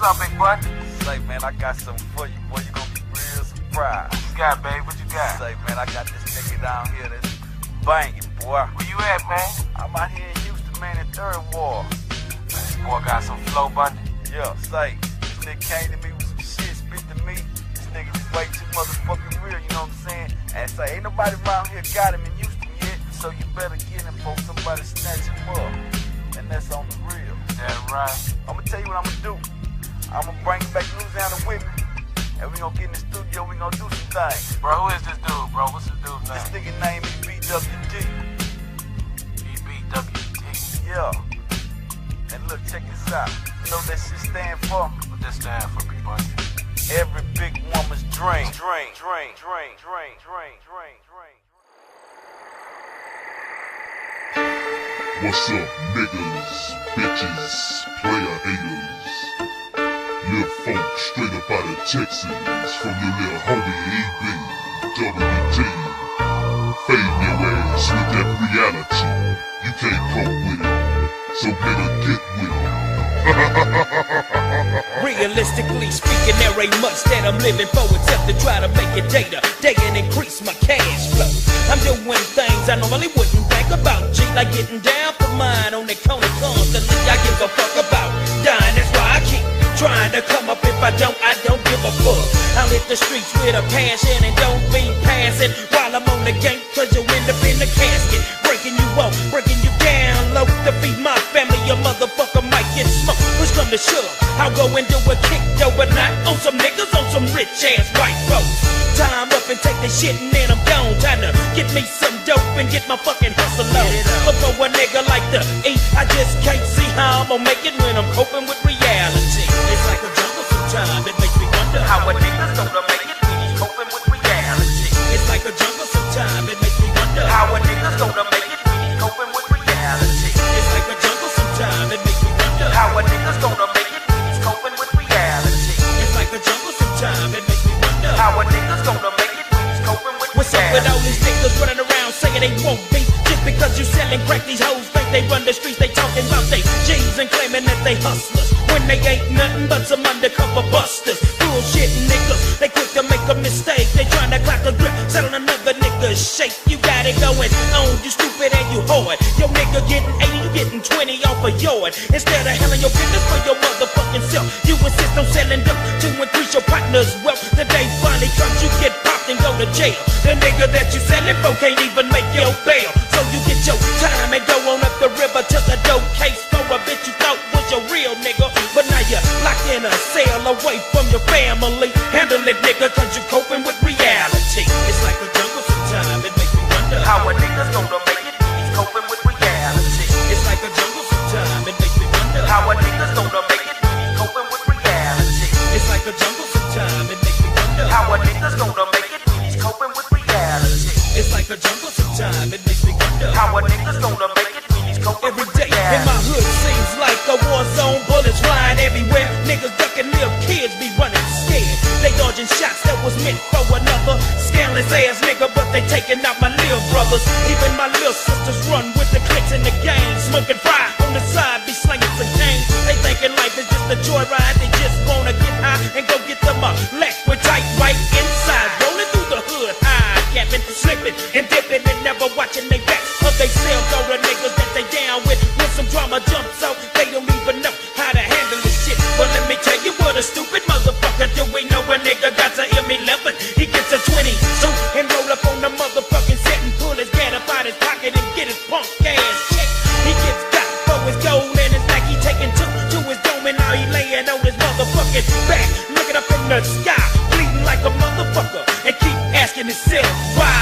up, big boy? Say, man, I got something for you, boy. You gonna be real surprised. What you got, babe? What you got? Say, man, I got this nigga down here that's banging, boy. Where you at, man? I'm out here in Houston, man, in Third Ward. This boy got some flow, buddy. Yeah, say, this nigga came to me with some shit, spit to me. This nigga just way too motherfucking real, you know what I'm saying? And say, ain't nobody around here got him in Houston yet, so you better get him before somebody snatch him up. And that's on the real. That right. I'ma tell you what I'ma do. I'ma bring him back to Louisiana with me. And we gonna get in the studio, we gonna do some things. Bro, who is this dude, bro? What's this dude's name? This nigga name is E.B.W.D. E.B.W.D. Yeah. And look, check this out. You know what that shit stand for? What that stand for, big boy? Every big woman's dream. Dream. What's up, niggas, bitches, player haters? Little folks straight up out of Texas, from your little homie E.B.W.D. Fading your ass with that reality. You can't cope with it, so better get with it. Realistically speaking, there ain't much that I'm living for except to try to make it day and increase my cash flow. I'm doing things I normally wouldn't think about, G, like getting down for mine on the corner constantly. I give a fuck about dying, that's why I keep trying to come up. If I don't give a fuck. I'll hit the streets with a passion and don't be passing while I'm on the game, cause you'll end up in the casket, breaking you up, breaking you down low to feed my family. Your motherfucker might get smoked. Push come to shove, I'll go and do a kick overnight on some niggas, on some rich ass white folks. Time up and take the shit and then I'm gone. Time to get me some dope and get my fucking hustle on. But for a nigga like the E, I just can't see how I'm gonna make it when I'm coping with reality. It's like a jungle sometimes, it makes me wonder how a nigga's gonna make it when he's coping with reality. It's like a jungle sometimes, it makes me wonder how a nigga's gonna make it when he's coping with reality. It's like a jungle sometimes, it makes me wonder how a nigga's gonna make it when he's coping with reality. It's like a jungle sometimes, it makes me wonder how a nigga's gonna make it when he's coping with reality. What's up with all these niggas running around saying they won't be? Just because you selling crack, these hoes think they run the streets, they talking about they G's and claiming that they hustlers, when they ain't nothing but some undercover busters. Bullshit niggas, they quick to make a mistake. They trying to clock a grip, selling another nigga's shake. You got it going on, you stupid and you hard. Your nigga getting 80, you getting 20 off a yard. Instead of handling your business for your motherfucking self, you insist on selling dope to increase your partner's wealth. The day finally comes, you get popped and go to jail. The nigga that you selling for can't even make your bail. So you get your time and go on up the river to the dope case for a bitch you thought was your real nigga. But now you're locked in a cell away from your family. Handle it, nigga, cause you're coping with reality. It's like a jungle sometimes, it makes me wonder how a nigga's gonna make it when he's coping with reality. It's like a jungle sometimes, it makes me wonder how a nigga's gonna make it when he's coping with reality. It's like a jungle sometimes, it makes me wonder how a nigga's gonna make it when he's coping with reality. It's like a jungle sometimes, it makes me wonder how a nigga's gonna make it when he's coping with reality. Every day in my hood seems like a war zone, bullets flying everywhere. Niggas ducking, little kids be running scared. They dodging shots that was meant for another scandalous ass nigga, but they taking out my little brothers. Even my little sisters run with the clicks in the game. Smoking fry on the side, be slinging some cane. They thinking life is just a joyride. They just wanna get high and go get them a left with tight right inside. Rolling through the hood, high, capping, slipping and dipping and never watching they backs of they selves or the niggas that they down with. When some drama jumps out, they don't even know how to handle this shit. But let me tell you what a stupid motherfucker do. We know a nigga got a M11, he gets a 20 so and roll up on the motherfucking set and pull his gat up out his pocket and get his punk ass checked. He gets got for his gold and it's like he taking two to his dome and now he laying on his motherfucking back, looking up in the sky, bleeding like a motherfucker and keep asking himself why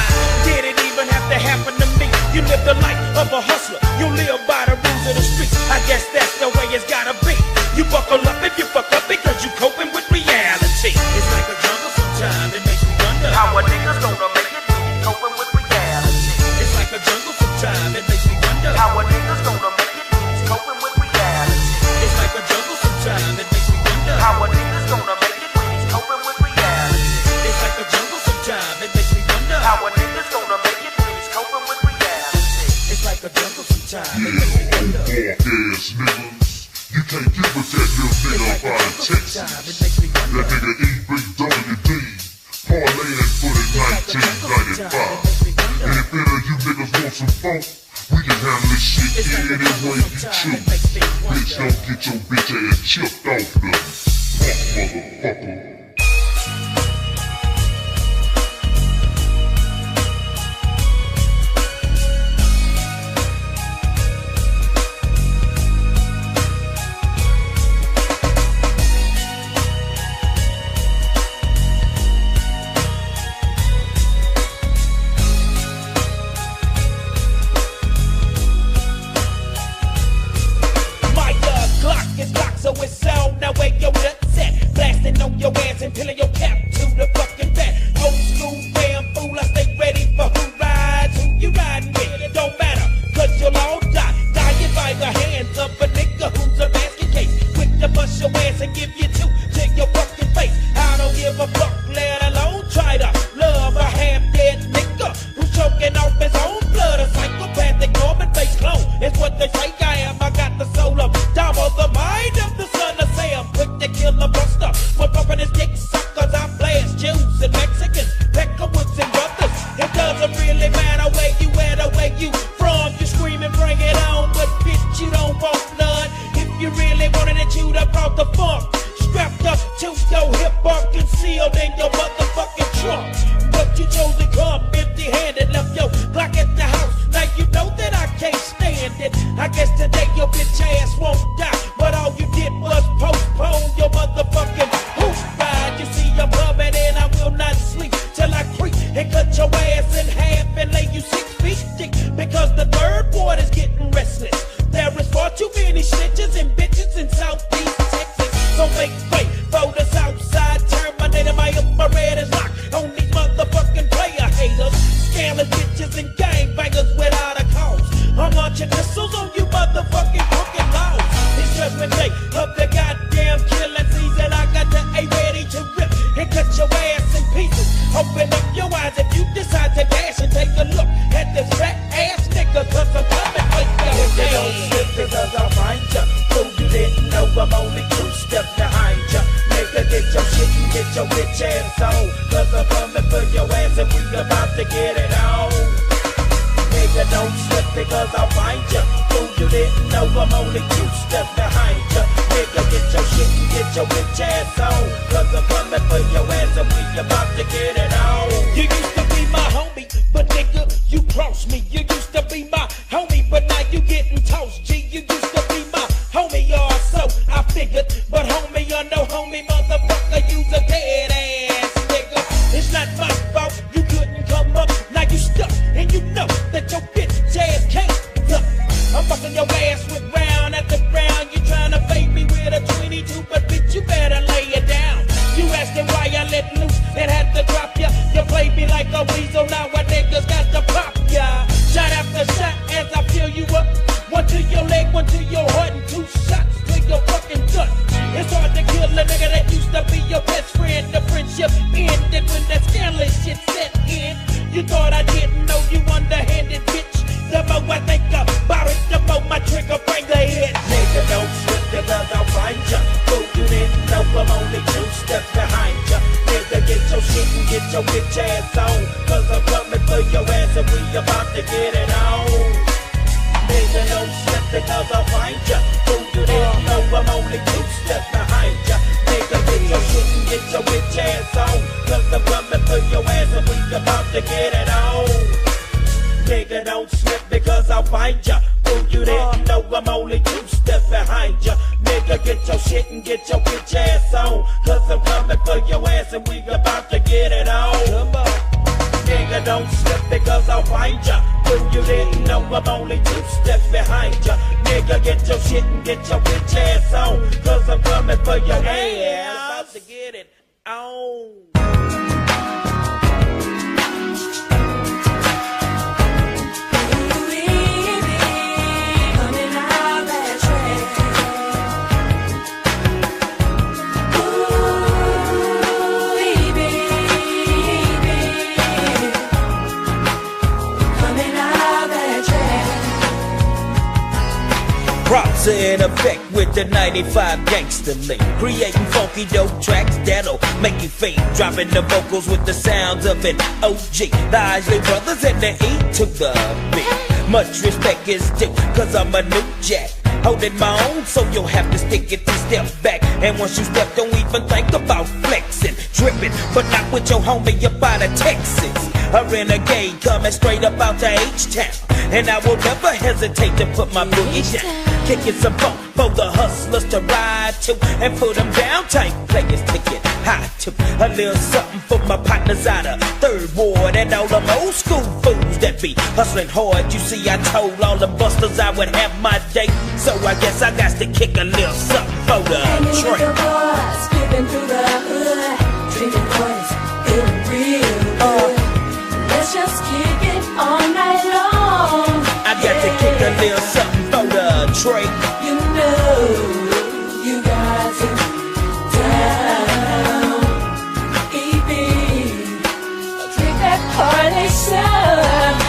did it even have to happen to me? You live the life of a hustler, you live by the rules of the streets. I guess that's the way it's gotta be. You buckle up if you fuck up because you coping with reality. It's like a jungle sometimes, it makes me wonder how a nigga's gonna make it when he's coping with reality. It's like a jungle sometimes, it makes me wonder how a nigga's gonna make it when he's coping with reality. It's like a jungle sometimes, it makes me wonder how a nigga's gonna make it when he's coping with reality. It's like a jungle sometimes, it makes me wonder how a nigga's gonna make it when he's coping with reality. It's like a jungle sometimes, it makes me wonder. Ass niggas, you can't get with that little nigga up out of Texas. That nigga E.B.W.D. parlaying for the 1995. And if any of you niggas want some funk, we can handle this shit any way you choose. Bitch, don't get your bitch ass chipped off the fuck, motherfucker. So it's on, now where your nuts at? Blasting on your ass and peeling your cap to the fucking back. Old school damn fool, I stay ready for who rides. Who you riding with? It don't matter, cause you'll all die. Dying by the hands of a nigga who's a basket case. Quick to bust your ass and give you two to your fucking face. I don't give a fuck, let alone try to love a half-dead nigga who's choking off his own blood. A psychopathic Norman face clone is what they say I am. I got the soul of double the mind of the son of Sam. Quick to kill a buster. We're bumping his dick suckers. I blast Jews and Mexicans, Peckerwoods and brothers. It doesn't really matter where you at or where you from. You scream and bring it on, but bitch, you don't want none. If you really wanted it, you'd have brought the funk. Strapped up to your hip bar, concealed in your motherfucking trunk. But you chose to come empty-handed, left your Glock at the house. Now you know that I can't stand it. I guess today your bitch ass won't die, but all you did was postpone your motherfucking hoof ride. You see I'm coming and I will not sleep till I creep and cut your ass in half and lay you 6 feet deep. Because the third ward is getting restless. There is far too many snitches and bitches in Southeast Texas. So make way for the Southside Terminator. My infrared is locked on these motherfucking player haters, scandalous bitches and gangbangers without a cause. I'm launching missiles on you motherfucking fucking laws. It's judgment day of the goddamn killing season. I got the A ready to rip and cut your ass in pieces. Open up your eyes if you decide to dash and take a look at this fat ass nigga, cause I'm coming for your If you don't slip because I'll find ya. Fool, you didn't know I'm only 2 steps behind ya. Nigga, get your shit and get your bitch ass on. Cause I'm coming for your ass and we about to get it on. Nigga, don't slip because I'll find ya. Fool, you didn't know I'm only 2 steps behind ya. Nigga, get your shit and get your bitch ass on. Cause I'm coming for your ass and we about to get it on. You used to be my homie, but nigga, you crossed me. You used to be my homie, but now you getting tossed. G, you used to be my homie, or so I figured. But homie, you're no homie, motherfucker, you's a dead ass nigga. It's not my fault, you couldn't come up. Now you stuck, and you know that your bitch ass can't duck. I'm busting your ass with round after round. You tryna bait me with a 22, but bitch, you better lay it down. You asking why I let loose and had to drop ya. You played me like a weasel, now a niggas got to pop ya. Shot after shot as I fill you up. One to your leg, one to your heart, and 2 shots to your fucking gut. It's hard to kill a nigga that used to be your best friend. The friendship ended when that scandalous shit set in. You thought I didn't know you underhanded, bitch. The more I think about it, the more my trigger finger hit. Nigga, don't slip because I'll find ya. Fool, you didn't know I'm only 2 steps behind ya. Nigga, get your shit and get your bitch ass on. Cause I'm coming for your ass and we about to get it on. Nigga, don't slip because I'll find ya. Fool, you didn't know I'm only 2 steps behind ya. Nigga, get your shit and get your bitch ass on. Cause I'm coming for your ass and we about to get it on. Nigga, don't slip because I'll find ya. Fool, you didn't know I'm only 2 steps behind ya. Nigga, get your shit and get your bitch ass on. Cause I'm coming for your ass and we about to get it on. Nigga, don't slip because I'll find ya. Fool, you didn't know I'm only 2 steps behind ya. Nigga, get your shit and get your bitch ass on. Cause I'm coming for your ass. About to get it on. producer in effect with the 95 gangster link, creating funky dope tracks that'll make you feel. Dropping the vocals with the sounds of an OG, the Isley Brothers and the E to the B. Much respect is due, cause I'm a new jack, holding my own, so you'll have to stick it to step back. And once you step, don't even think about flexing, tripping, but not with your homie up out of Texas. A renegade coming straight up out to H-Town, and I will never hesitate to put my boogie down. Kicking some funk for the hustlers to ride to, and put them down tight players to get high to. A little something for my partners out of Third Ward and all them old school fools that be hustling hard. You see, I told all the busters I would have my day, so I guess I got to kick a little something for the Trey. The boys skipping through the hood, drinking boys, feeling real good. Let's just kick it all night long. I got to kick a little something for the Trey. You know you got to down. E.B.W.D, kick that party sound.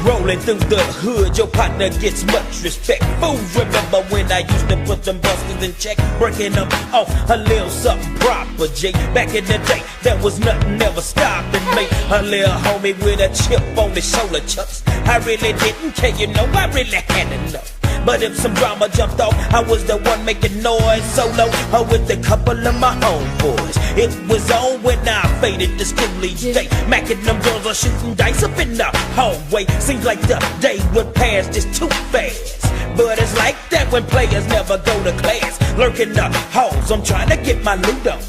Rolling through the hood, your partner gets much respect. Fools remember when I used to put them busters in check, breaking them off a little something proper, G. Back in the day, there was nothing ever stopping me. A little homie with a chip on his shoulder chucks. I really didn't care, you know, I really had enough. But if some drama jumped off, I was the one making noise solo, or with a couple of my homeboys. It was on when I faded the school each day, macking them girls or shooting dice up in the hallway. Seems like the day would pass just too fast, but it's like that when players never go to class. Lurking the halls, I'm trying to get my loot on,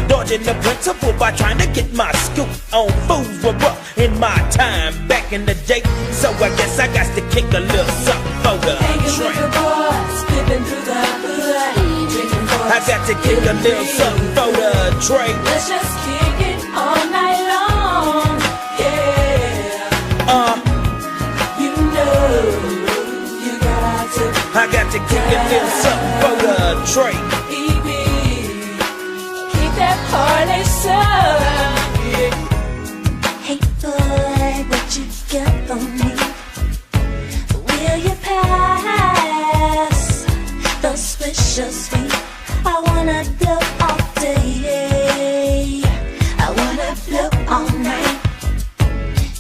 dodging the principal by trying to get my scoop on. Fools were rough in my time back in the day, so I guess I got to kick a little something for the Trey. I got to kick a little something for the Trey. Let's just kick it all night long. Yeah. You know you got to. I got to kick a little something for the Trey. E.B.W.D, keep that party sound. Hey boy, what you got for me? Will you pass the swisher sweet? I wanna blow all day, I wanna blow all night,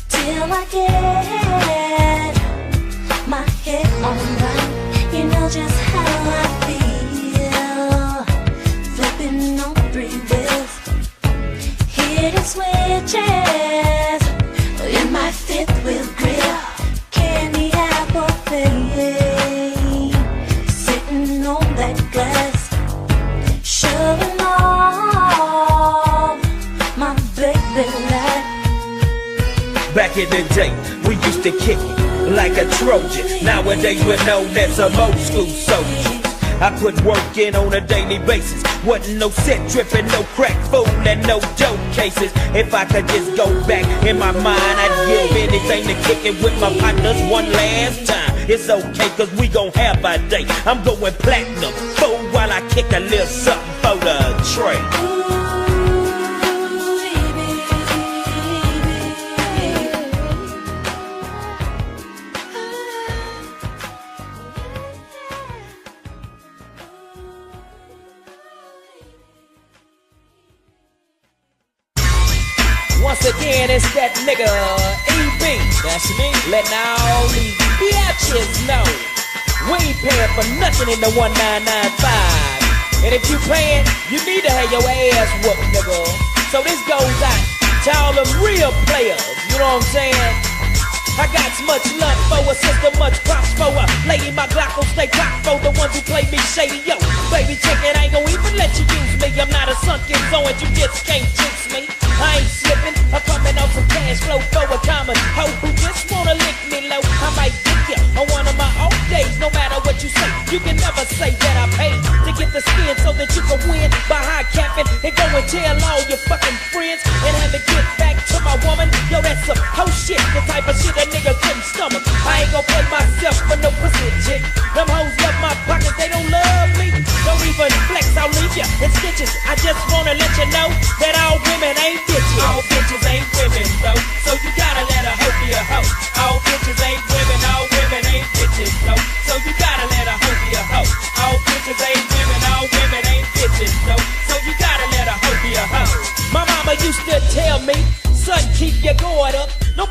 till I get my head on right. You know just how I feel, flipping on 3 wheels, hitting switches in my 5th wheel grill, candy apple face, sitting on that glass, showing off my baby light. Back in the day, we used to kick it like a Trojan. Nowadays we're known as some old school soldiers. I put work in on a daily basis. Wasn't no set tripping, no crack fool, and no dope cases. If I could just go back in my mind, I'd give anything to kick it with my partners one last time. It's okay, cause we gon' have our day. I'm going platinum, fool, while I kick a little something for the Trey. Once again, it's that nigga E.B. That's me. Letting all these bitches know we ain't paying for nothing in the 1995. And if you paying, you need to have your ass whooped, nigga. So this goes out to all them real players. You know what I'm saying? I got much love for a sister, much props for a lady. My Glock gon' stay cocked for the ones who play me shady. Yo, baby chicken, I ain't gon' even let you use me. I'm not a sunken joint, you just can't jinx me. I ain't slipping, I'm coming off some cash flow for a common hoe who just wanna lick me low. I might get you on one of my off days, no matter what you say. You can never say that I paid to get the skin so that you can win by high capping and go and tell all your fucking friends and have it get back to my woman. Yo, that's some hoe shit, the type of shit a nigga couldn't stomach. I ain't gon' play myself for no pussy chick. Them hoes love my pockets, they don't love me. Don't even flex, I'll leave ya in stitches. I just wanna let you know that all women ain't bitches. All bitches ain't women though, so you gotta let a hoe be a hoe. All bitches ain't women, all women ain't bitches though, so you gotta let a hoe be a hoe.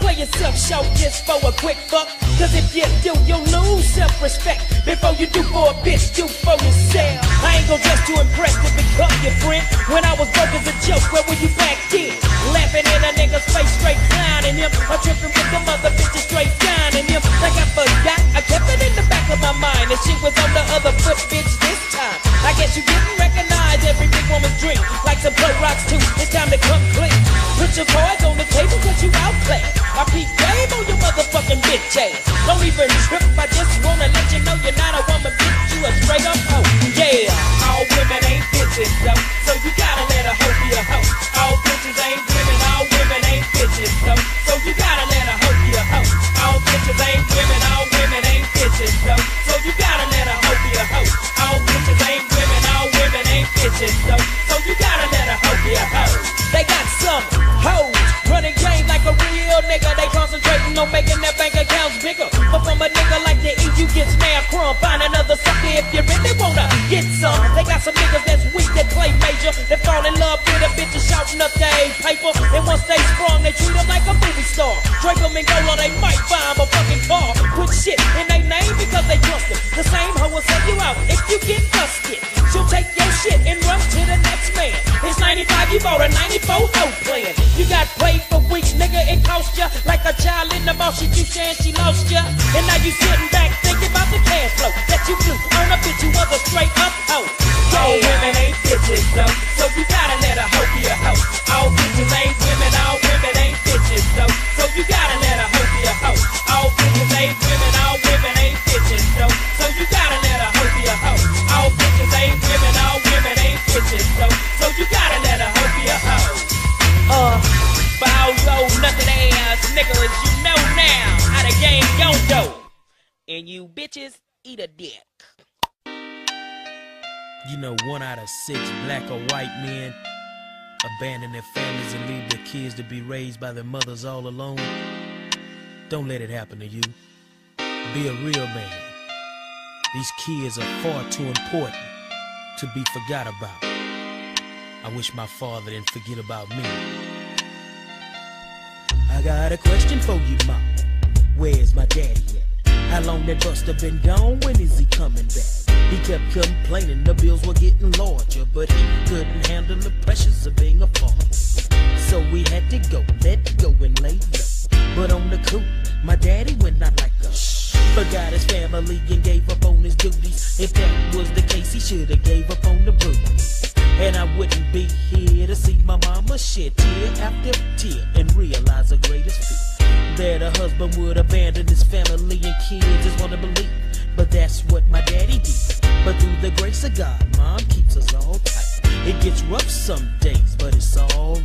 play yourself short just for a quick fuck. Cause if you do, you'll lose self-respect. Before you do for a bitch, do for yourself. I ain't gon' dress to impress to become your friend. When I was broke as a joke, where were you back then? Laughing in a nigga's face, straight clowning him. I'm tripping with them other bitches, straight dining him. Like I forgot, I kept it in the back of my mind. And she was on the other foot, bitch, this time. I guess you didn't recognize every big woman's dream. Like some blow rocks too, it's time to come clean. Put your cards on the table cause you outclassed. I peep game on your motherfucking bitch ass. Don't even trip, I just wanna let you know you're not a woman, bitch, you a straight up hoe. Yeah, all women ain't bitches though, so you gotta let a hoe be a hoe. All bitches ain't women, all women ain't bitches though, so you gotta let a hoe be a hoe. All bitches ain't women, all women ain't bitches though, so you gotta let a hoe be a hoe. All bitches ain't women, all women ain't bitches though, so you gotta let a hoe be a hoe. They got some hoes running game like a real nigga. They concentrating on making their bank accounts bigger. But from a nigga like the E, you get snare crumb. Find another sucker if you really wanna get some. They got some niggas that's weak that play major. They fall in love with a bitch and shouting up their paper. And once they sprung, they treat them like a movie star. Drake them and go or they might buy them a fucking car. Put shit in their name because they trust them. The same hoe will sell you out if you get busted. She'll take your shit and run to the next man. It's 95, you bought a 94 note plan. You got played for weeks, nigga, it cost ya. Like a child in the mouth, she you saying she lost ya. And now you sitting back thinking about the cash flow that you blew on a bitch who was a straight up hoe. All women ain't bitches though, so you gotta let a hoe be a hoe. All bitches ain't women, all women ain't bitches though, so you gotta let a hoe be a hoe. All bitches ain't women, all women ain't bitches though, so you gotta let a hoe be a hoe. All bitches ain't women, all women ain't bitches though, so you gotta let a hoe be a hoe. Bow low, nothing ass niggas, you know now how the game gon' go. And you bitches eat a dick. You know 1 out of 6 black or white men abandon their families and leave their kids to be raised by their mothers all alone. Don't let it happen to you. Be a real man. These kids are far too important to be forgot about. I wish my father didn't forget about me. I got a question for you, mom. Where's my daddy at? How long that buster been gone? When is he coming back? He kept complaining the bills were getting larger, but he couldn't handle the pressures of being a father. So we had to go, let go and lay low. But on the cool, my daddy went out like a forgot his family and gave up on his duties. If that was the case, he should've gave up on the booties. And I wouldn't be here to see my mama shed tear after tear and realize her greatest fear, that her husband would abandon his family and kids. Just wanna believe, but that's what my daddy did. But through the grace of God, mom keeps us all tight. It gets rough some days, but it's alright.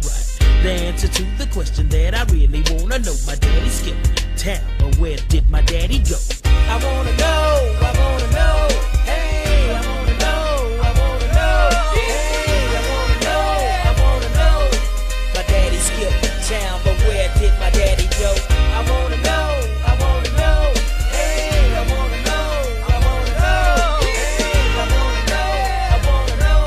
The answer to the question that I really wanna know, my daddy skipped town, but where did my daddy go? I wanna know, I wanna know, hey, I wanna know, I wanna know, hey, I wanna know, I wanna know. My daddy skipped town, but where did my daddy go? I wanna know, I wanna know, hey, I wanna know, I wanna know, hey, I wanna know, I wanna know.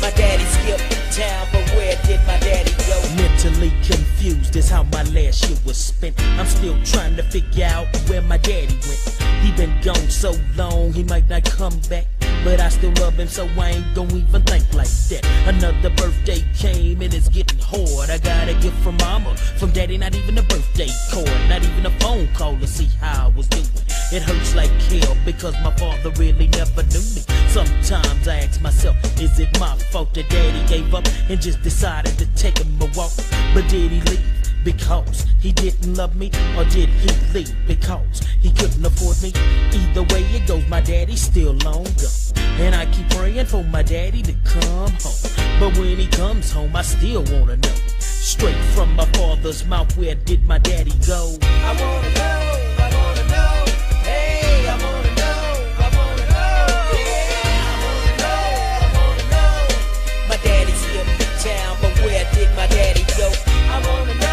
My daddy skipped town, but where did my daddy go? Mentally confused is how my last year was spent. I'm still trying to figure out where my daddy went. He been gone so long, he might not come back, but I still love him, so I ain't gon' even think like that. Another birthday came and it's getting hard. I got a gift from mama, from daddy, not even a birthday card, not even a phone call to see how I was doing. It hurts like hell because my father really never knew me. Sometimes I ask myself, is it my fault that daddy gave up and just decided to take him a walk? But did he leave because he didn't love me, or did he leave because he couldn't afford me? Either way it goes, my daddy's still long gone, and I keep praying for my daddy to come home. But when he comes home, I still wanna know, straight from my father's mouth, where did my daddy go? I wanna know, I wanna know, hey, I wanna know, I wanna know, yeah, I wanna know, I wanna know. My daddy's here in town, but where did my daddy go? I wanna know.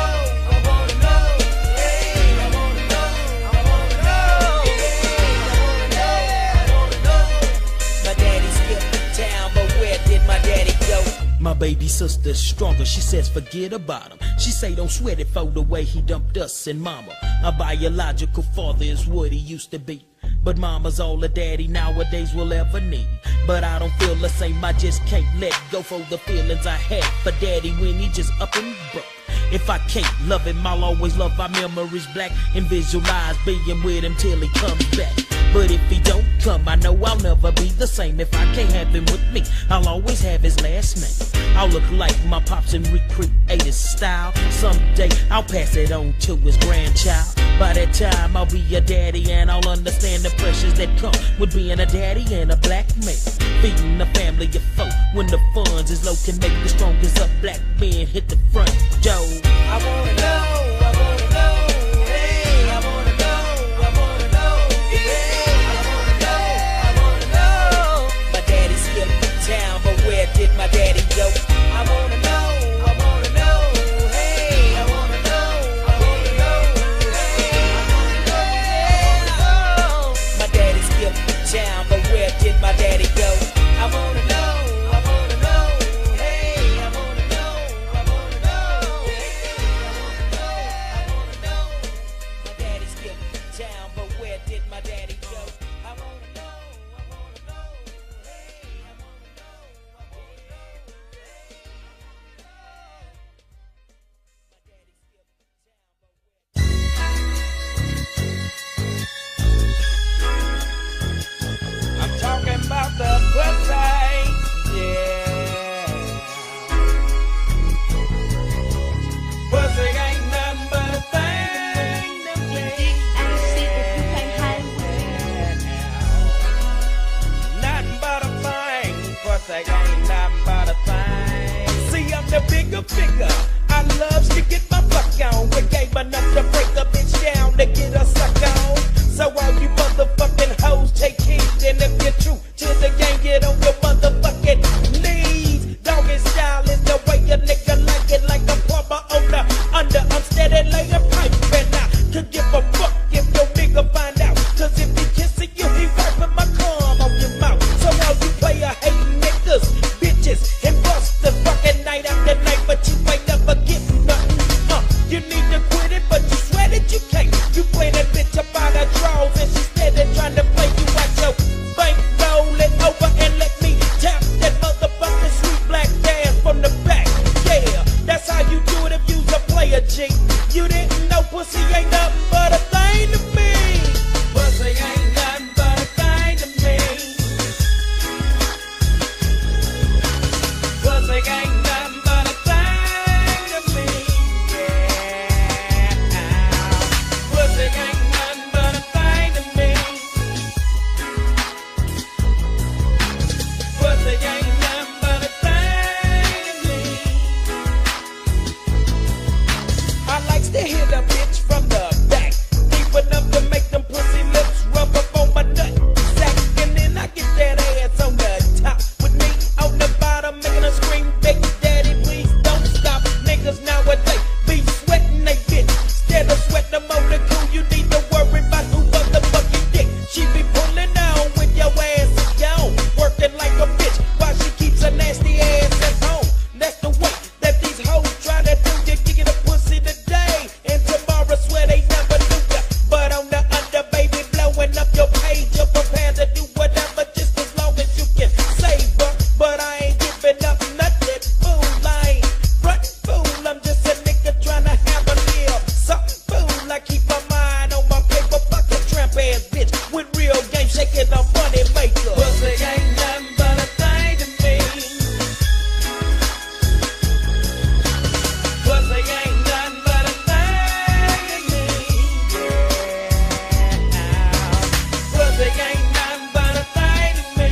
My baby sister's stronger. She says forget about him. She say don't sweat it for the way he dumped us and mama. Our biological father is what he used to be, but mama's all a daddy nowadays will ever need. But I don't feel the same, I just can't let go for the feelings I had for daddy when he just up and broke. If I can't love him, I'll always love our memories black and visualize being with him till he comes back. But if he don't come, I know I'll never be the same. If I can't have him with me, I'll always have his last name. I'll look like my pops and recreate his style. Someday I'll pass it on to his grandchild. By that time I'll be a daddy and I'll understand the pressures that come with being a daddy and a black man. Feeding a family of four when the funds is low can make the strongest of black men hit the front door. I wanna know, I wanna know, hey, I wanna know, I wanna know, yeah, I wanna know, I wanna know. My daddy skipped the town, but where did my daddy go? I wanna know, I wanna know, hey, I wanna know, I wanna know, hey, I wanna know. My daddy skipped the town, but where did my daddy go? I wanna know, I wanna know, hey, I wanna know, I wanna know, hey, I wanna know. My daddy skipped the town, but where did my daddy go? I wanna know, I wanna know, hey, I wanna know, I wanna know, hey. I'm talking about the pussy, yeah. Pussy ain't nothing but a thing to me. Ain't shit that you can't hang with. Nothing but a thing. Pussy ain't nothing but a thing. See, I'm the bigger figure. I love to get my fuck on. We gave enough to break the bitch down to get her suck on. So all you motherfucking hoes take heed. And if you're true to the game, get on your motherfucking knees. Doggy style is the way a nigga like it, like a plumber on the under. I'm steady laying pipe and I could give a fuck if your nigga find out. Cause if he kissing you, he wiping my cum on your mouth. So all you player hating niggas, bitches, and bust the fucking night after night, but you ain't never getting nothing. You need to quit it, but you swear that you can't. You play that bitch up out of drawers and she steady trying to play you out your bank. Roll it over and let me tap that motherfucking sweet black gas from the back. Yeah, that's how you do it if you's a player, G. You didn't know pussy ain't nothing but a thing to me. Pussy ain't nothing but a thing to me. Pussy ain't nothing but a thing to me. Yeah, pussy ain't nothing but a thing to me. Pussy ain't nothing but a thing to me. I likes to hit a bitch from the back, deep enough to make them pussy lips rub up on my nut sack, and then I get that ass on the top with me on the bottom, making her scream, "Big daddy, please don't stop." Niggas nowadays be sweating they bitch, instead of sweating them on the cool. You need to worry about who motherfucking dick she be pulling on with your ass is gone, working like a bitch while she keeps her nasty ass at home. That's the way that these hoes try to do you. You get a pussy today and tomorrow swear they never do ya. But on the under, baby, blowing up your page, you're prepared to do whatever just as long as you can save her. But I ain't giving up nothing, fool. I ain't front fool. I'm just a nigga trying to have a meal. Something fool. I keep my mind on my paper, fucking tramp ass bitch with real game shaking a money maker. Pussy ain't nothing but a thing to me. Pussy ain't nothing but a thing to me. Yeah. Pussy ain't nothing but a thing to me.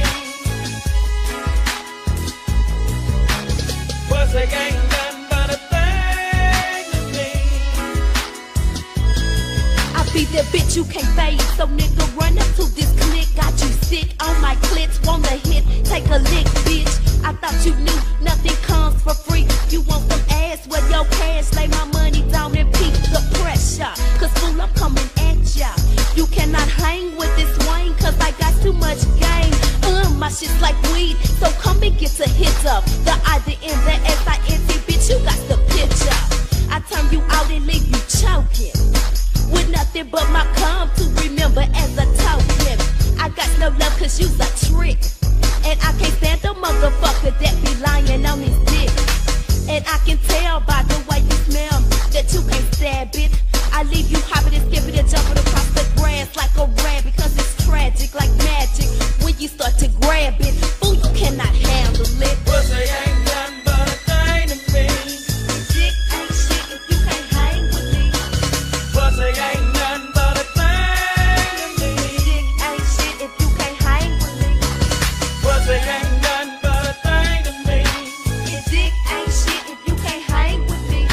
Pussy ain't nothing but a thing to me. I be that bitch you can't fade, so nigga run up to this click. Got you sick on my clits, wanna hit, take a lick, bitch. I thought you knew nothing comes for free. You want some ass, well your cash, lay my money down and peep the pressure. Cause fool, I'm coming at ya. You cannot hang with this wine, cause I got too much game. My shit's like weed, so come and get a hit up. The I, the N, the nothing but my calm to remember as I told him. I got no love cause you's a trick. And I can't stand the motherfucker that be lying on his dick. And I can tell by the way you smell that you ain't sad, bitch. I leave you hopping and skipping and jumping across the grass like a rat because it's tragic like magic when you start to grab it. Fool, you cannot handle it. Pussy ain't nothing but a thing to me. Dick ain't shit if you can't hang with me. Pussy ain't nothing but a thing to me. Dick ain't shit if you can't hang with me. Pussy ain't nothing but a thing to me. Your dick ain't shit if you can't hang with me.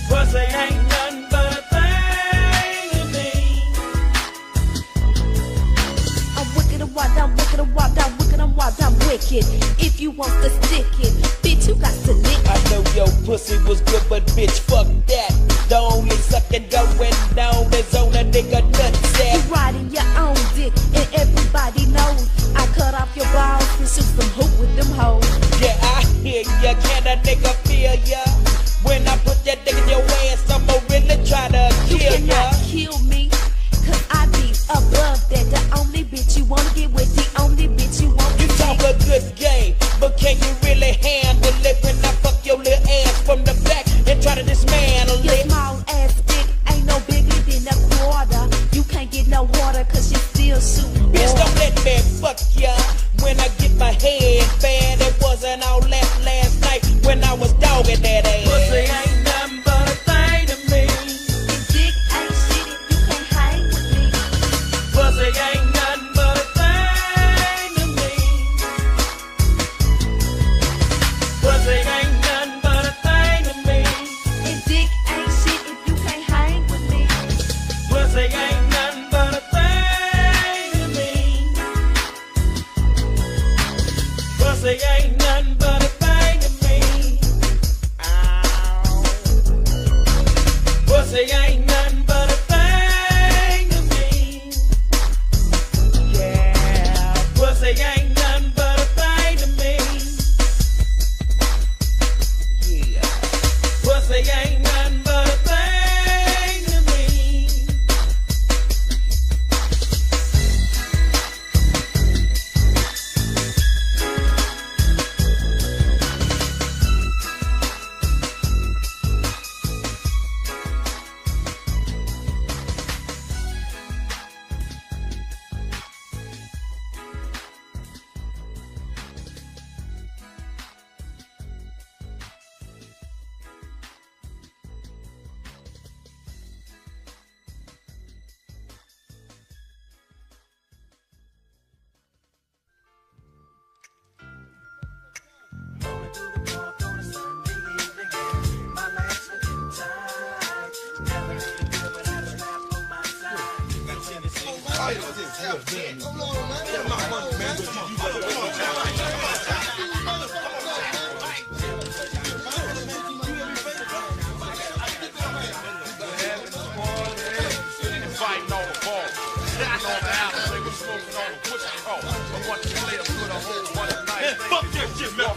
Pussy ain't nothing but a thing to me. I'm wicked and wild, I'm wicked and wild, I'm wicked and wild, I'm wicked. If you want to stick it, bitch, you got to lick it. I know your pussy was good, but bitch, fuck that. The only sucking going down is on a nigga nutsack. You riding your own dick, and everybody knows I cut off your balls and shoot some hoop with them hoes. Yeah, I hear ya. Can a nigga feel ya? When I put that dick in your ass, I'ma really try to You kill ya. cannot kill me, cause I be above that. The only bitch you wanna get with, the only bitch you want You to talk a good game, but can you really handle it when I fuck your little ass from the back and try to dismantle Your it? small ass dick ain't no bigger than a quarter. You can't get no water cause you still shooting Bitch, water. don't let me fuck ya. When I get my head bad, it wasn't all last night when I was dogging that ass. Pussy ain't nothing but a thing to me. Your dick ain't shit if you can't hang with me. Pussy ain't nothing but a thing to me. Pussy ain't nothing but a thing to me. Your dick ain't shit if you can't hang with me. Pussy ain't nothing but a thing to me. Pussy ain't nothing but a thing to me. Ow. Pussy ain't nothing but a thing to me. Yeah, pussy ain't nothing but a thing to me. Yeah, pussy ain't nothing but a thing to me. Fighting on the ball. Sitting on the alley, they was smoking on the pussy call. A bunch of players with a whole bunch of nice things. Fuck that shit, man.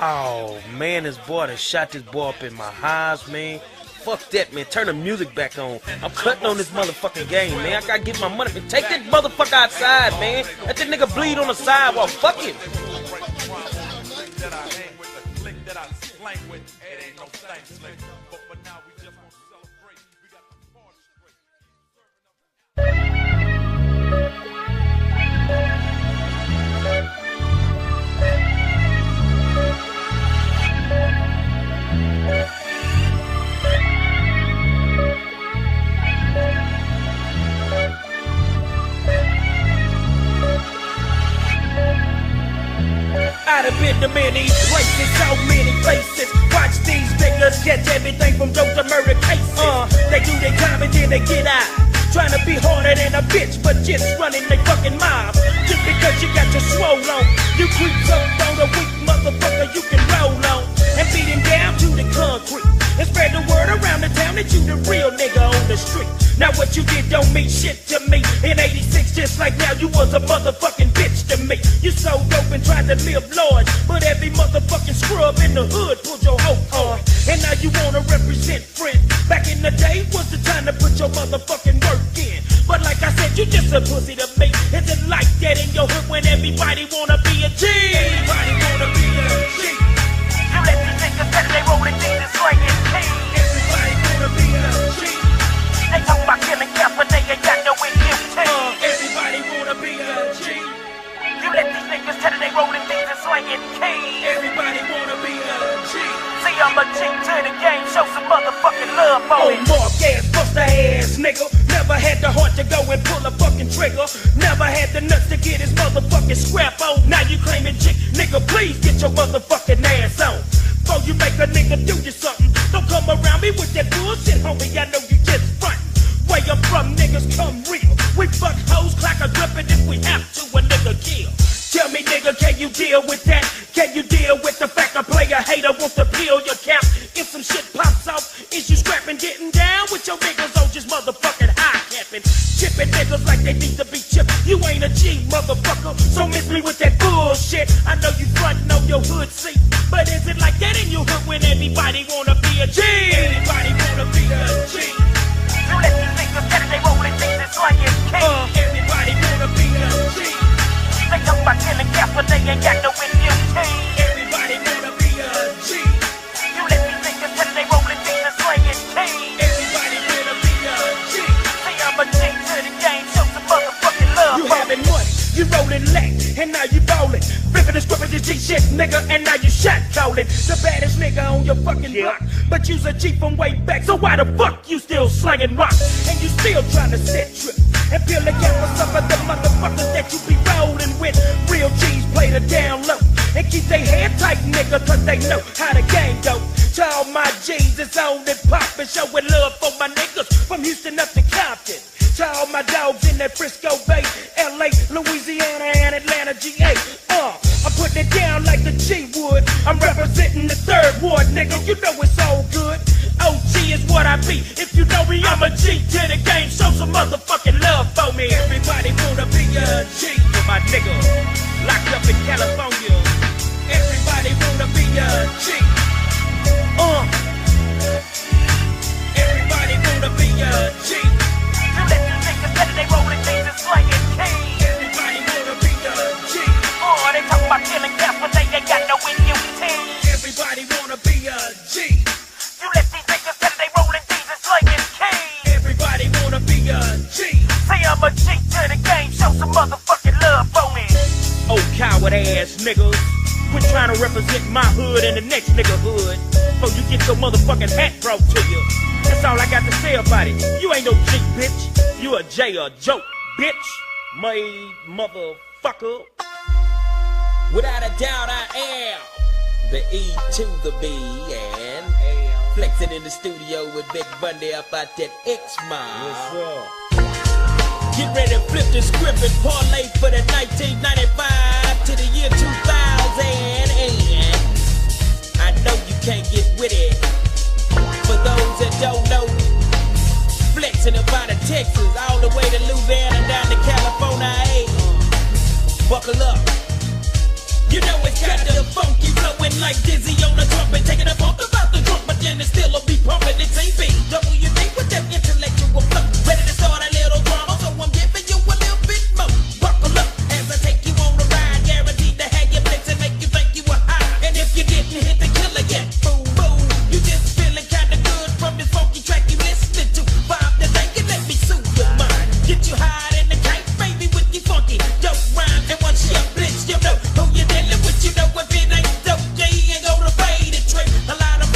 Oh man, this boy done shot this boy up in my highs, man. Fuck that, man. Turn the music back on. I'm cutting on this motherfucking game, man. I gotta get my money. Take that motherfucker outside, man. Let that nigga bleed on the sidewalk. Fuck it. That I hang with, the click that I slang with, it ain't no thing slick. But for now, we just gonna celebrate. We got the party I'd have been to many places, so many places. Watch these niggas catch everything from dope to murder cases. They do their time and then they get out. Trying to be harder than a bitch, but just running they fucking mouth. Just because you got your swole on, you creeps up on a weak motherfucker you can roll on. And beat him down to the concrete. And spread the word around the town that you the real nigga on the street. Now what you did don't mean shit to me. In 86, just like now, you was a motherfucking bitch to me. You so dope and tried to live large, but every motherfucking scrub in the hood pulled your hoe on. And now you a pussy to me. Is it like that in your hood when everybody wanna be a G? Everybody wanna be a G. You let these niggas say they rolling things and slinging keys. Everybody wanna be a G. They talk about killing cats, but they ain't got no EMT. Everybody wanna be a G. You let these niggas tell they rolling things and slinging keys. Everybody wanna be a G. See, I'm a G to the game, show some motherfucking love for Oh, it. mark ass, bust the ass, nigga. Never had the heart to go and pull a fucking trigger. Never had the nuts to get his motherfucking scrap on. Now you claiming chick, nigga, please get your motherfucking ass on. Before you make a nigga do you something, don't come around me with that bullshit, homie, I know you just front. Where I'm from, niggas come real. We fuck hoes, clock a drippin' if we have to, a nigga kill. Tell me, nigga, can you deal with that? Can you deal with the fact a player hater wants to peel your cap? If some shit pops off, is you scrapping, getting down with your niggas or just motherfucking high capping? Chipping niggas like they need to be chipped. You ain't a G, motherfucker, so miss me with that bullshit. I know you frontin' on your hood seat, but is it like that in your hood when everybody wanna be a G? Everybody wanna be a G. You let these niggas tell they rolling things and slinging keys. Everybody wanna be a G. They talk about killing cats, but they ain't got no EMT. Everybody wanna be a G. You let these niggas tell they rolling things and slinging keys. Everybody wanna be a G. See, I'm a G to the game, show some motherfucking love. You having money, you rolling lack, and now you ballin'. Rippin' and scrippin' this G shit, nigga, and now you shot callin'. The baddest nigga on your fucking block, but you's a G from way back, so why the fuck you still slangin' rock? And you still tryna set trip and peel the gap for some of the motherfuckers that you be rollin' with. Real G's play the down low and keep they head tight, nigga, cause they know how the game go. To all my G's, it's on and poppin', showin' love for my niggas from Houston up to Compton. To all my dogs in that Frisco Bay, LA, Louisiana, and Atlanta, GA. I'm putting it down like the G would. I'm representing the 3rd Ward, nigga. You know it's all good. OG is what I be. If you know me, I'm a G to the game. Show some motherfucking love for me. Everybody wanna be a G. With my nigga locked up in California. Everybody wanna be a G. Everybody wanna be a G. You let these niggas tell they rolling things and slinging keys. Everybody wanna be a G. Oh, they talk about killing cats, but they ain't got no EMT. Everybody wanna be a G. You let these niggas tell they rolling things and slinging keys. Everybody wanna be a G. Say I'm a G to the game, show some motherfucking love for me. Oh, coward ass niggas, quit trying to represent my hood and the next nigga hood, so you get your motherfucking hat brought to you. That's all I got to say about it. You ain't no G, bitch. You a J, a joke, bitch. Made motherfucker. Without a doubt, I am the E to the B and flexing in the studio with Big Bundy up at that X-Mile. Get ready to flip the script and parlay for the 1995 to the year 2000. And I know you can't get with it. For those that don't know, flexing up out of Texas, all the way to Louisiana, down to California, hey. Buckle up. You know it's got the funky flowing like Dizzy on the trumpet, taking a funk about the drum, but then it still be pumping. It's E.B.W.D with that intellectual flow, ready to start a little drama, so I'm giving you a little bit more. Buckle up as I take you on a ride, guaranteed to have you flex and make you think you were high. And if you didn't hit the killer yet, boom, boom, you just feeling kinda good from this funky track you listening to. Vibe the thing and let me soothe your mind. Get you high in the kite, baby, with your funky dope rhyme. And once you blitz, you know who you dealing with. You know if it ain't dope, you ain't gonna fade it, Trey. A lot of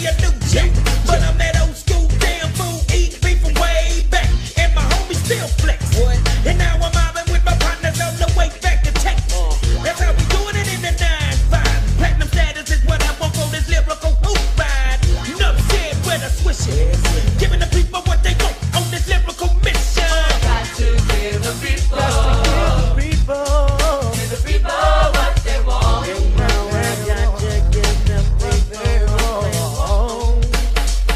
a new jack. But I'm that old school damn fool, eating beef from way back. And my homies still flex. And now I'm mobbing with my partners on the way back to Texas. That's how we doing it in the 9-5. Platinum status is what I want for this lyrical hoop ride. Enough said where the swish is. Giving the people what they want on this lyrical mission. Got to give the people. Give the people what they want. Now I got to give them what they want.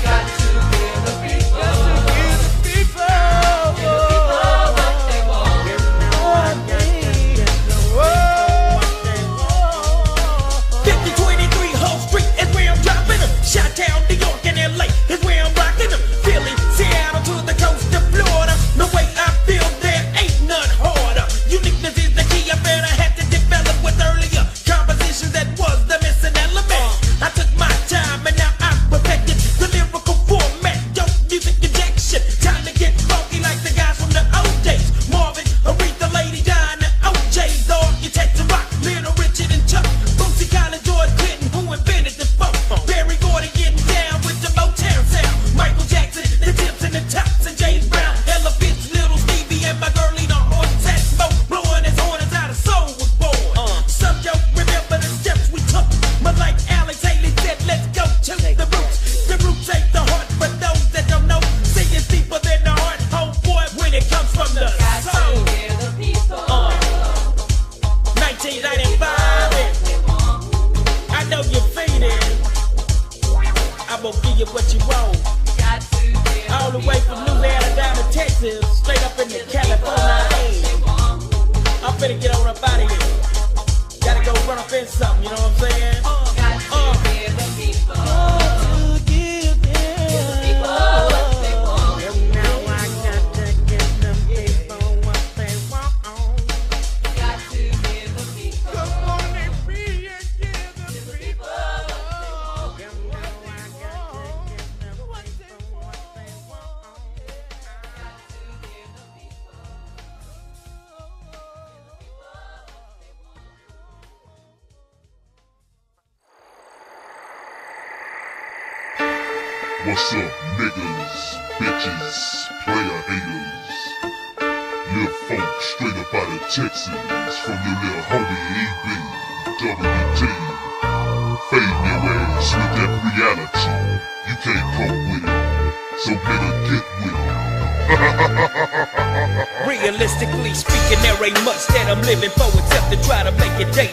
Got to give the people. Give the people what they want. what they want. 5023 Whole Street is where I'm dropping them. Chi-Town, New York, and LA is where I'm rocking them. Philly, Seattle to the coast of Florida. The way I feel there ain't none harder. Uniqueness is the key. I bet I had to develop with earlier compositions that was the missing element. I took my time and now I perfected the lyrical format. Dope music injection. Time to get funky like the guys from the old days. Marvin, Aretha, Lady Di, and the OJs. The architects of rock, Little Richard and Chuck. Bootsy Collins, George Clinton, who invented the funk. Barry Gordy getting down with the Motown sound. Michael Jackson, the Tips and the Tops, and James Brown. Ella Fitz, Little Stevie, and my girlie, the horse hat smoke. Blowing his horn is how the soul was born. Some joke, remember the steps we took. But like Alex Haley said, let's go to the roots. The roots ain't the heart, but those that don't know, see it's deeper than the heart. Homeboy, when it comes from the Got to soul. give the people. 1995, I know you're fading. I'm gonna give you what you want. Got to give All the way from Louisiana down to Texas, straight up into California. Hey, I'm finna get on up out of here. Gotta go run up in something, you know what I'm saying? Got to give the people. To give them. What they want. Now I got to give them people what they want. Got to give the people. Come on and be and give them Give the people what they want. Now I got to give them people what they want. Got to give the people. What's up, niggas, bitches, player haters? Lil' folk straight up out of Texas from your little homie E.B.W.D. Fading your ass with that reality. You can't cope with it, so better get with it. Realistically speaking, there ain't much that I'm living for except to try to make it day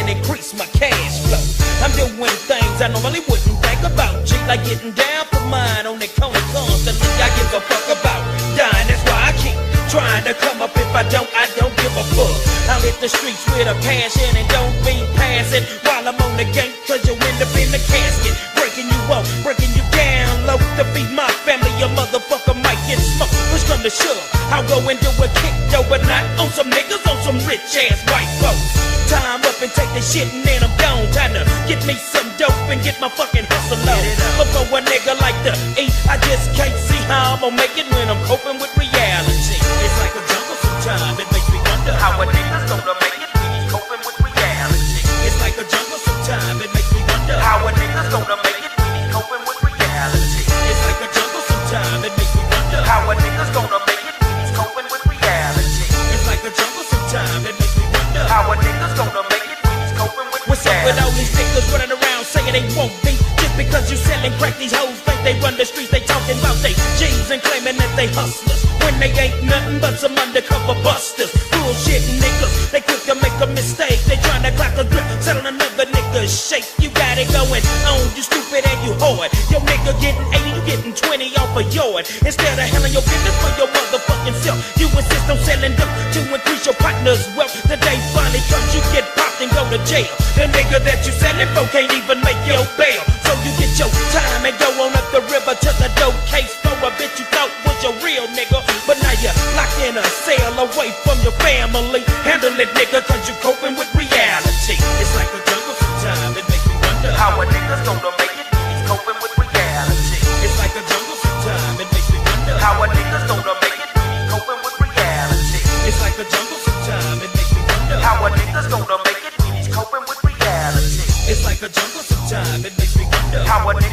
and increase my cash flow. I'm doing things I normally wouldn't think about. G, like getting down for mine on the corner constantly. I give a fuck about dying, that's why I keep trying to come up. If I don't give a fuck. I'll hit the streets with a passion and don't be passing while I'm on the gate, cause you end up in the casket. Breaking you up, breaking you down low to feed my family. A motherfucker might get smoked. Push come to shove, I'll go and do a kick overnight on some niggas, on some rich ass white folks. Time up and take the shit and then I'm gone. Time to get me some dope and get my fucking hustle on. But for a nigga like the E, I just can't see how I'm gonna make it when I'm coping with reality. It's like a jungle sometimes, it makes me wonder how a nigga's gonna make it when he's coping with reality. It's like a jungle sometimes, it makes me wonder how a nigga's gonna make it when he's coping with reality. It's like a jungle sometimes, it makes me wonder how a nigga's gonna make it when he's coping with reality. It's like a jungle sometimes, it makes me wonder how a nigga's gonna make it when he's coping with reality. What's up with all these niggas running around saying they won't be? Just because you selling crack, these hoes think they run the streets. They talking about they G's and claiming that they hustlers when they ain't nothing but some undercover busters. Bullshit niggas, they quick to make a mistake. They trying to clock a grip, settle another nigga's shake. You got it going on, you stupid and you hard. Your nigga getting 80, you getting 20 off a yard. Instead of handling your business for your motherfucking self, you insist on selling dope to increase your partner's wealth. The day finally comes, you get popped and go to jail. The nigga that you selling for can't even make your bail. So you get your time and go on up the river to the dope case for a bitch you thought was your real nigga. But now you're locked in a cell away from your family. Handle it, nigga, cause you coping with reality. It's like a jungle sometimes, it makes me wonder how a nigga's gonna make it when he's coping with reality. It's like a jungle sometimes, it makes me wonder how a nigga's gonna make it when he's coping with reality. It's like a jungle sometimes, it makes me wonder how a nigga's gonna make it when he's coping with reality. It's like a jungle sometimes, it makes me wonder how a nigga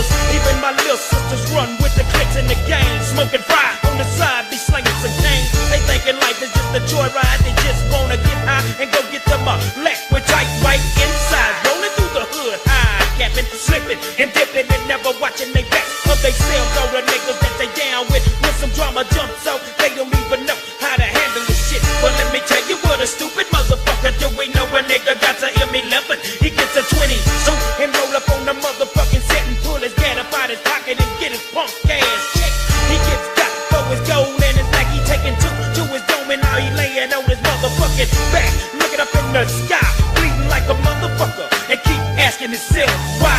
brothers, even my little sisters run with the clicks in the game. Smoking fry on the side, be slinging some cane. They thinking life is just a joyride. They just wanna get high and go get them a left with tight white inside. Rolling through the hood, high, capping, slipping, and dipping, and never watching they back of they selves. All the niggas that they down with when some drama jumps out, they don't even know how to handle this shit. But let me tell you what a stupid motherfucker do. We know a nigga got a M11, he gets a 20 so and roll up on the motherfucking set and pull his gat up out his pocket and get his punk ass checked. He gets got for his gold and it's like he taking two to his dome, and now he laying on his motherfucking back, looking up in the sky, bleeding like a motherfucker, and keep asking himself, why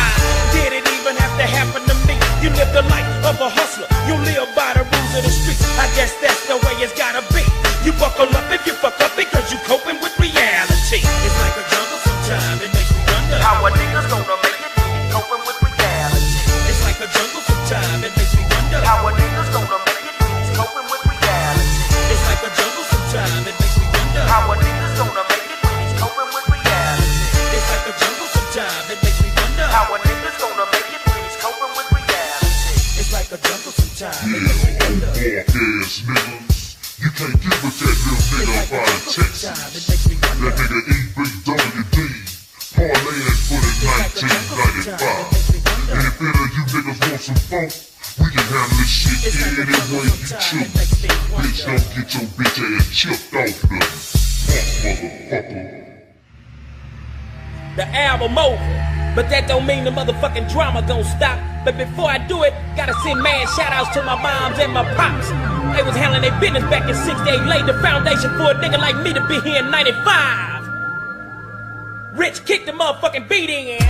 did it even have to happen to me? You live the life of a hustler, you live by the rules of the streets. I guess that's the way it's gotta be. You buckle up if you fuck up because you coping with reality. It's like a jungle sometimes, it makes me wonder How a nigga's gonna make it when he's coping with reality? It's like a jungle sometimes, it makes me wonder How a nigga's gonna make it when he's coping with reality? It's like a jungle sometimes, it makes me wonder How a nigga's gonna make it when he's coping with reality? It's like a jungle sometimes, it makes me wonder How a nigga's gonna make it when he's coping with reality? It's like a jungle sometimes, it makes me wonder Ass niggas, you can't get with that little nigga up out of Texas. That nigga E.B.W.D, parlaying for the 1995. And if any of you niggas want some funk, we can handle this shit any way you choose. Bitch, don't get your bitch ass chipped off the motherfucker. the album over, but that don't mean the motherfucking drama gon' stop. But before I do it, gotta send mad shout-outs to my moms and my pops. They was handling their business back in 68, laid the foundation for a nigga like me to be here in 95. Rich kicked the motherfucking beat in.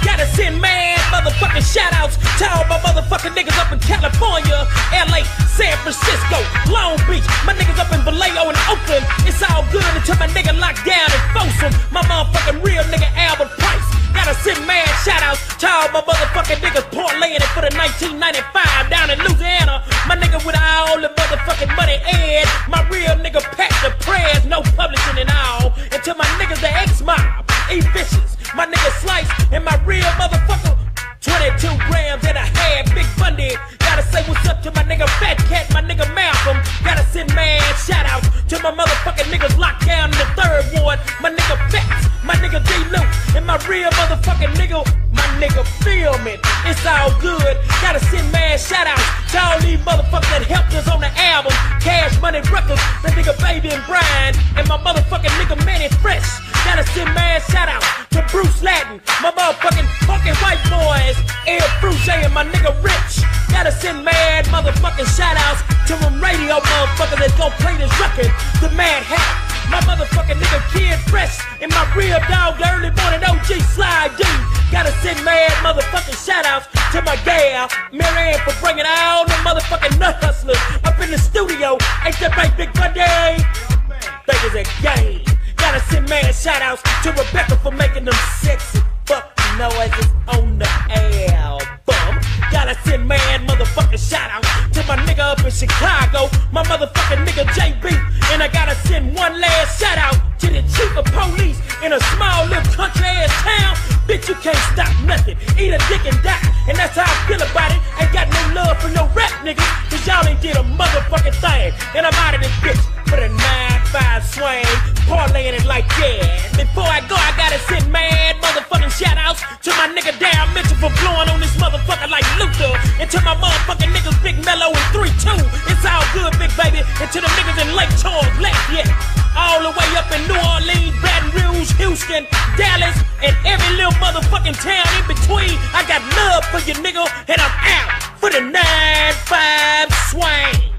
Gotta send mad motherfucking shout-outs to all my motherfucking niggas up in California, LA, San Francisco, Long Beach, my niggas up in Vallejo and Oakland. It's all good until my nigga locked down in Folsom. My motherfucking real nigga Albert Price. Gotta send mad shout-outs to all my motherfucking niggas parlaying it for the 1995 down in Louisiana. My nigga with all the motherfucking money Ed. My real nigga Pat the prayers, no publishing and all. And to my niggas the X-Mob, E.B.W.D, my nigga Slice, and my real motherfucker 22 grams that I had, Big Bundy. Gotta say what's up to my nigga Fat Cat, my nigga Malcolm. Gotta send mad shout-outs to my motherfucking niggas locked down in the 3rd Ward. My nigga Fats, my nigga D-Luke, and my real motherfucking nigga, my nigga Filmin'. It's all good. Gotta send mad shout-outs to all these motherfuckers that helped us on the album. Cash Money Records, the nigga Baby and Brian, and my motherfucking nigga Manny Fresh. Gotta send mad shout-outs to Bruce Latin, my motherfucking fucking white boys, El Fruche and my nigga Rich. Gotta send mad motherfucking shout-outs to them radio motherfuckers that's gon' play this record, the Mad Hat. My motherfucking nigga Kid Fresh and my real dog, the early morning OG Slide D. Gotta send mad motherfucking shout-outs to my gal, Marianne, for bringing all the motherfucking nut hustlers up in the studio. Ain't that right, Big Bundy? Think it's a game. Gotta send mad shout-outs to Rebecca for making them sexy fuck noises on the album. Gotta send mad motherfucking shout-outs to my nigga up in Chicago, my motherfucking nigga JB. And I gotta send one last shout-out to the chief of police in a small little country-ass town. Bitch, you can't stop nothing. Eat a dick and die. And that's how I feel about it. Ain't got no love for no rap niggas, cause y'all ain't did a motherfucking thing. And I'm out of this bitch for the 9-5 swing, parlaying it like yeah. Before I go, I gotta send mad motherfucking shout-outs to my nigga Darren Mitchell for blowing on this motherfucker like Luther. And to my motherfucking niggas Big Mello and 3-2. It's all good, big baby. And to the niggas in Lake Charles, Lafayette, all the way up in New Orleans, Baton Rouge, Houston, Dallas, and every little motherfucking town in between. I got love for you, nigga, and I'm out for the 9-5 swing.